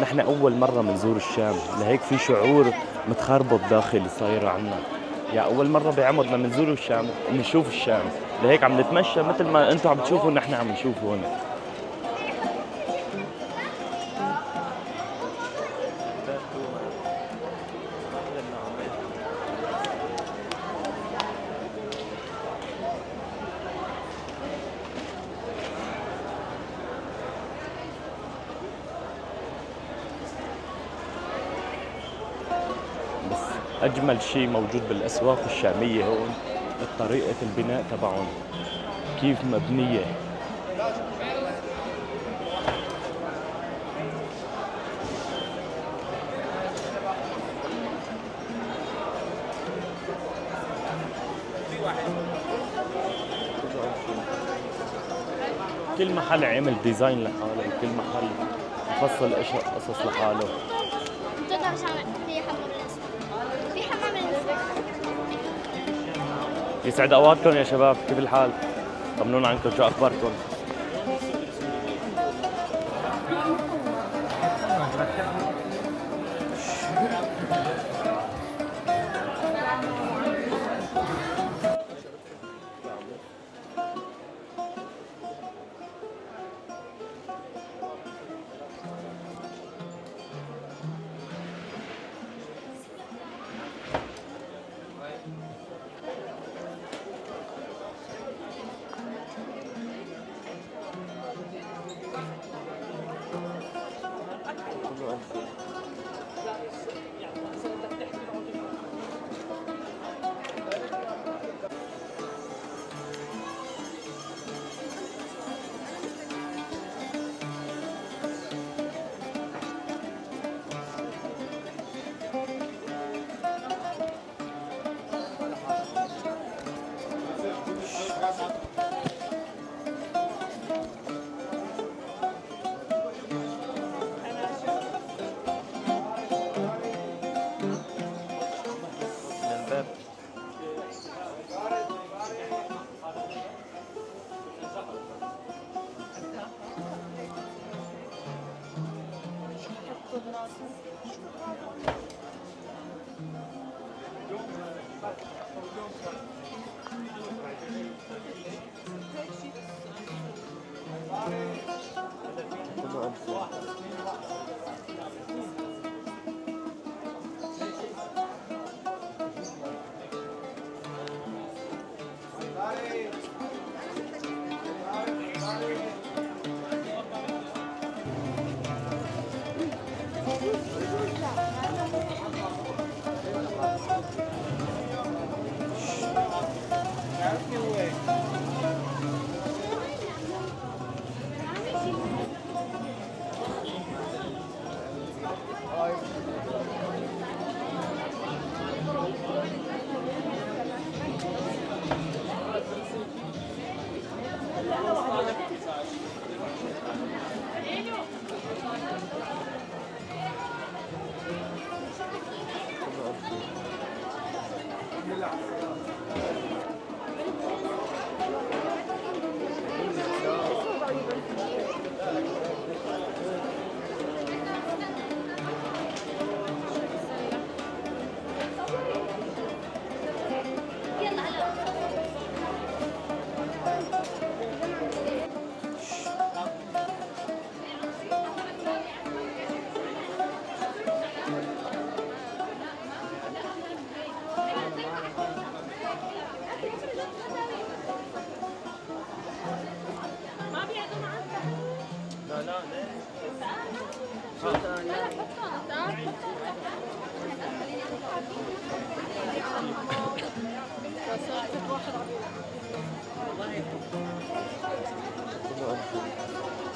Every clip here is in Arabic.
نحن أول مرة منزور الشام، لهيك في شعور متخربط داخلي صاير عنا. يعني أول مرة بعمرنا منزور الشام ومنشوف الشام، لهيك عم نتمشى مثل ما أنتم عم تشوفوا نحن عم نشوف هون. بس أجمل شيء موجود بالأسواق الشامية هون طريقة البناء تبعهم، كيف مبنية. كل محل عمل ديزاين لحاله، وكل محل مفصل قصص لحاله. في حمام النساء. يسعد اوقاتكم يا شباب، كيف الحال؟ طمنونا عنكم، شو اخباركم؟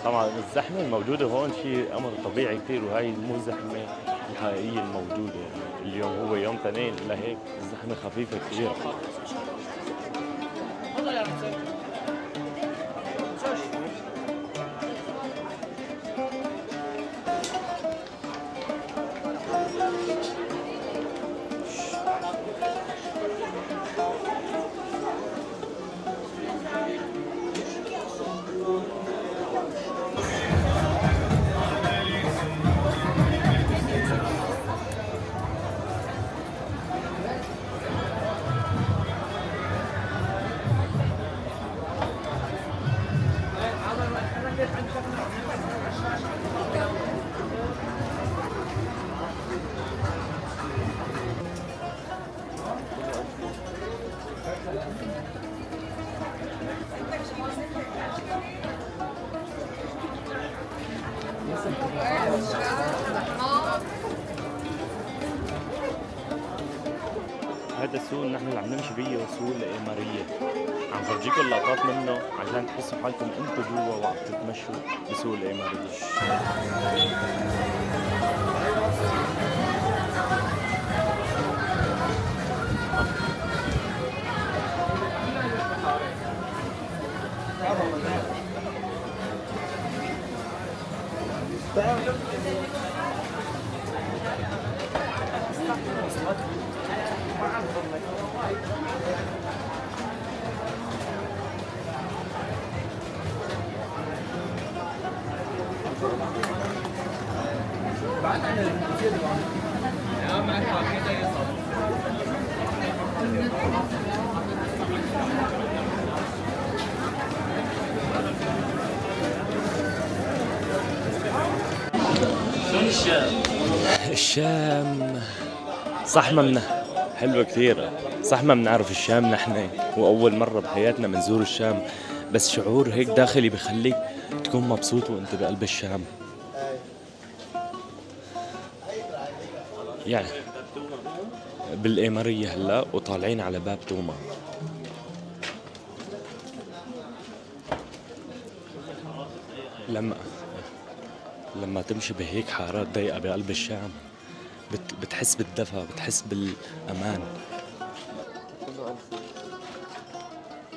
طبعا الزحمة الموجودة هون شيء أمر طبيعي كثير، وهي مو الزحمة الحقيقية الموجودة. يعني اليوم هو يوم تنين، لهيك الزحمة خفيفة كثير. هذا السوق اللي نحن عم نمشي فيه هو سوق الإمارية. عم فرجيكم لقطات منه عشان تحسوا حالكم انتم جوا وعم تتمشوا بسوق الإمارية. الشام صح ما حلوة كثير. صح ما بنعرف الشام نحن، وأول مرة بحياتنا بنزور الشام، بس شعور هيك داخلي بخليك تكون مبسوط وانت بقلب الشام. يعني بالإمارية هلا وطالعين على باب توما. لما تمشي بهيك حارات ضيقة بقلب الشام بتحس بالدفى، بتحس بالأمان.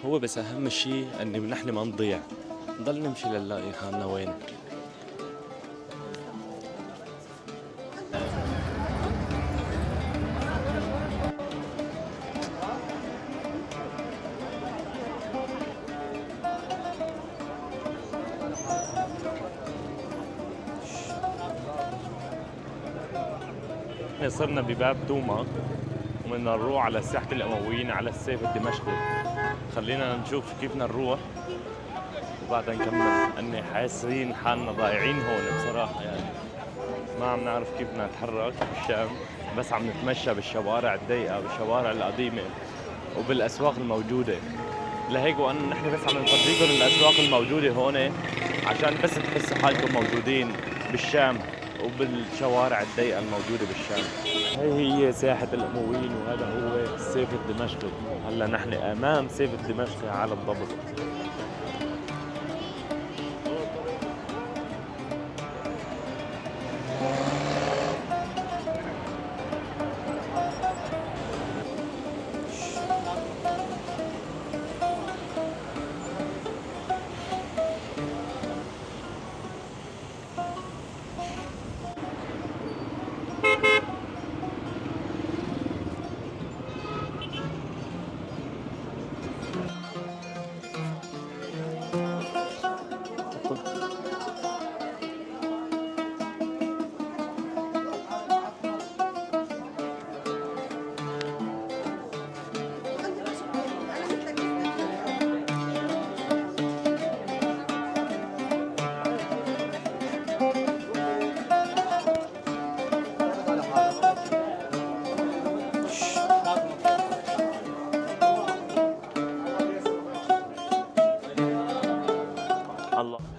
هو بس أهم شيء إن نحن ما نضيع، نضل نمشي لنلاقي حالنا وين. صرنا بباب توما وبدنا نروح على ساحة الأمويين على السيف الدمشقي. خلينا نشوف كيف بدنا نروح وبعدها نكمل. أني حاسين حالنا ضايعين هون بصراحة، يعني ما عم نعرف كيف بدنا نتحرك بالشام، بس عم نتمشى بالشوارع الضيقة، بالشوارع القديمة وبالأسواق الموجودة. لهيك وأن نحن بس عم نفرجيكم الأسواق الموجودة هون عشان بس تحسوا حالكم موجودين بالشام وبالشوارع الضيقة الموجودة بالشام. هي ساحة الأمويين وهذا هو السيف الدمشقي. هلا نحن أمام سيف الدمشقي على الضبط.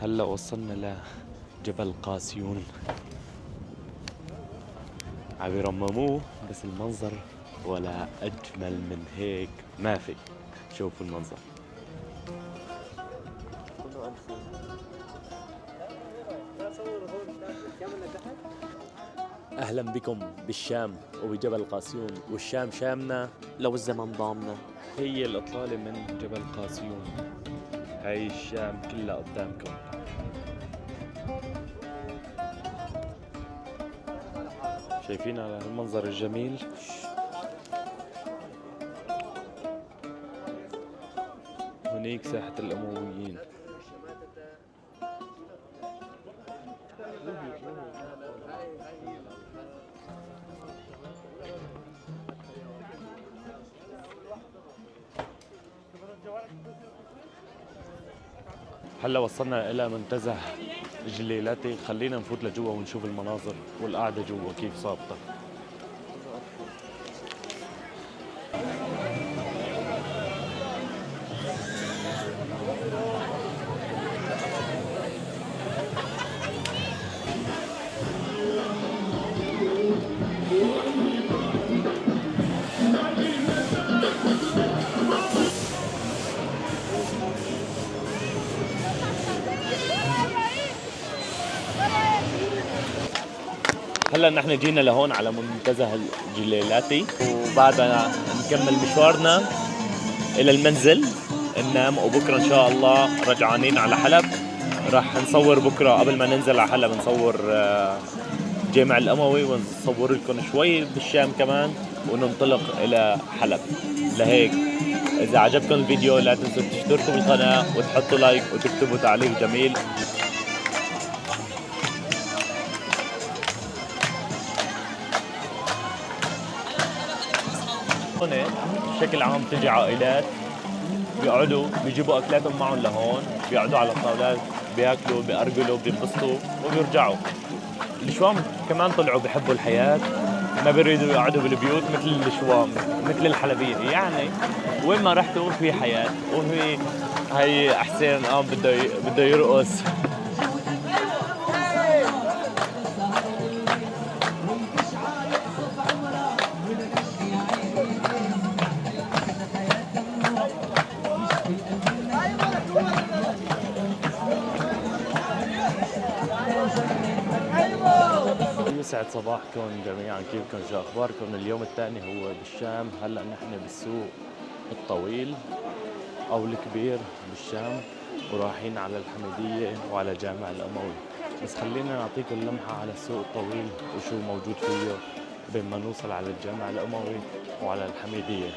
هلا وصلنا لجبل قاسيون. عم يرمموه بس المنظر ولا اجمل من هيك ما في. شوفوا المنظر. اهلا بكم بالشام وبجبل قاسيون، والشام شامنا لو الزمن ضامنا. هي الاطلاله من جبل قاسيون. هاي الشام كلها قدامكم. شايفين على المنظر الجميل؟ هنيك ساحة الأمويين. هلا وصلنا إلى منتزه جليلاتي. خلينا نفوت لجوا ونشوف المناظر والقعدة جوا كيف صابطة. هلا نحن جينا لهون على منتزه الجليلاتي، وبعدها نكمل مشوارنا الى المنزل ننام، وبكره ان شاء الله رجعانين على حلب. راح نصور بكره قبل ما ننزل على حلب، نصور جامع الأموي، ونصور لكم شوي بالشام كمان، وننطلق إلى حلب. لهيك إذا عجبكم الفيديو لا تنسوا تشتركوا بالقناة وتحطوا لايك وتكتبوا تعليق جميل. هون بشكل عام بتجي عائلات بيقعدوا بيجيبوا أكلاتهم معهم لهون، بيقعدوا على الطاولات بياكلوا بيأرجلوا بينبسطوا وبيرجعوا. الشوام كمان طلعوا بيحبوا الحياة، ما بيريدوا يقعدوا بالبيوت مثل الشوام مثل الحلبيين. يعني وين ما رحتوا في حياة، وفي هي حسين بده يرقص. يسعد صباحكم جميعا، كيفكم؟ شو اخباركم؟ اليوم الثاني هو بالشام. هلا نحن بالسوق الطويل او الكبير بالشام، ورايحين على الحميديه وعلى جامع الاموي. بس خلينا نعطيكم لمحه على السوق الطويل وشو موجود فيه بين ما نوصل على الجامع الاموي وعلى الحميديه.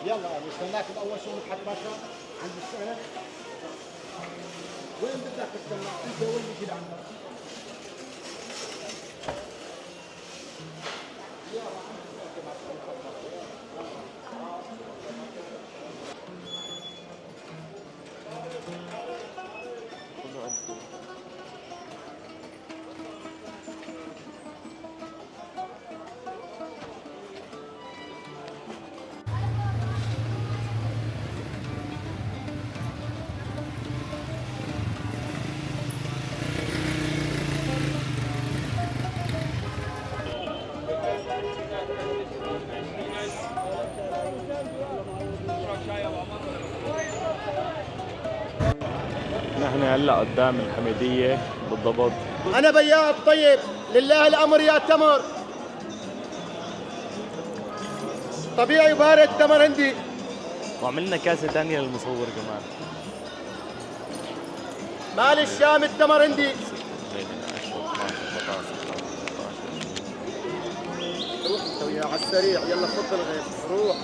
يلا نستناك باول شو نتحط باشا عند السعر. وين بدك تستنى انت؟ وين بيجي لعندك؟ نحن هلا قدام الحميديه بالضبط. انا بياض طيب، لله الامر يا تمر. طبيعي بارد تمر عندي. وعملنا كاسه ثانيه للمصور كمان. مال الشام التمر عندي. روح انت وياه على السريع، يلا فضل غير روح.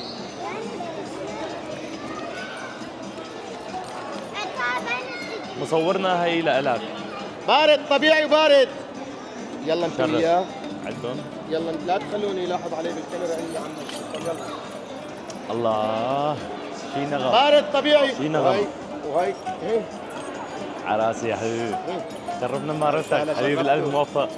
مصورنا هي لإلك. بارد طبيعي بارد. يلا انت وياه عندهم. يلا لا تخلوني يلاحظ علي بالكاميرا الا عنك. يلا الله شي نغم. بارد طبيعي. شي نغم. وهي على راسي يا حبيبي. شرفنا بمعرفتك حبيب القلب، موفق.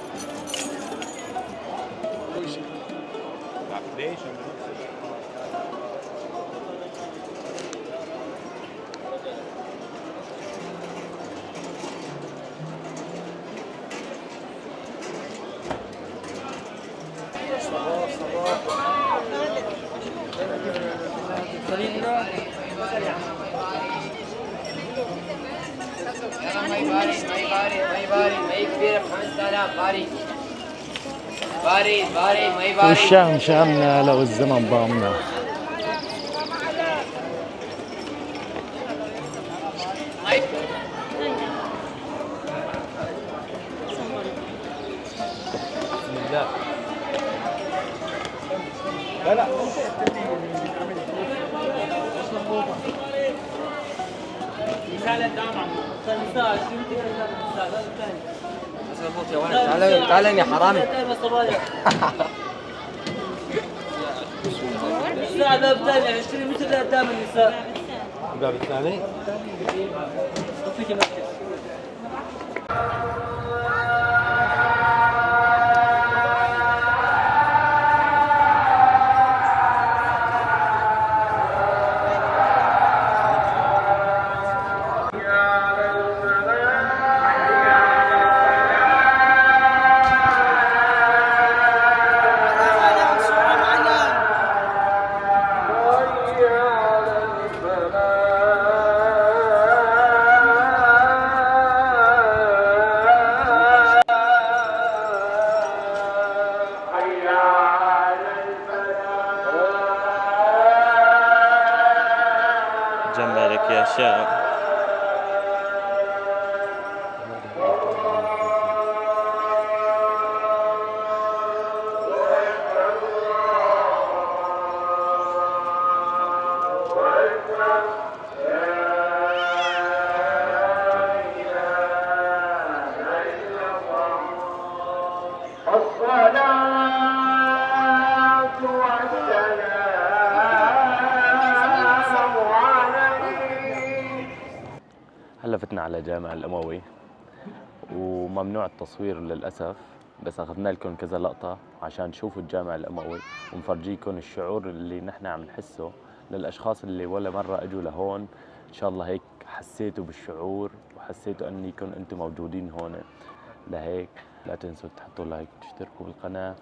والشام شامنا لو الزمن ضامنا. بسم الله. لا تعال يا حرامي. الساعة باب ثاني 20 متر قدام النساء. الباب الثاني. الشام. هلا فتنا على جامع الأموي وممنوع التصوير للأسف، بس أخذنا لكم كذا لقطة عشان تشوفوا الجامع الأموي ونفرجيكم الشعور اللي نحن عم نحسه للأشخاص اللي ولا مرة أجوا لهون. إن شاء الله هيك حسيتوا بالشعور وحسيتوا أنكم أنتم موجودين هون. لهيك لا تنسوا تحطوا لايك وتشتركوا بالقناة.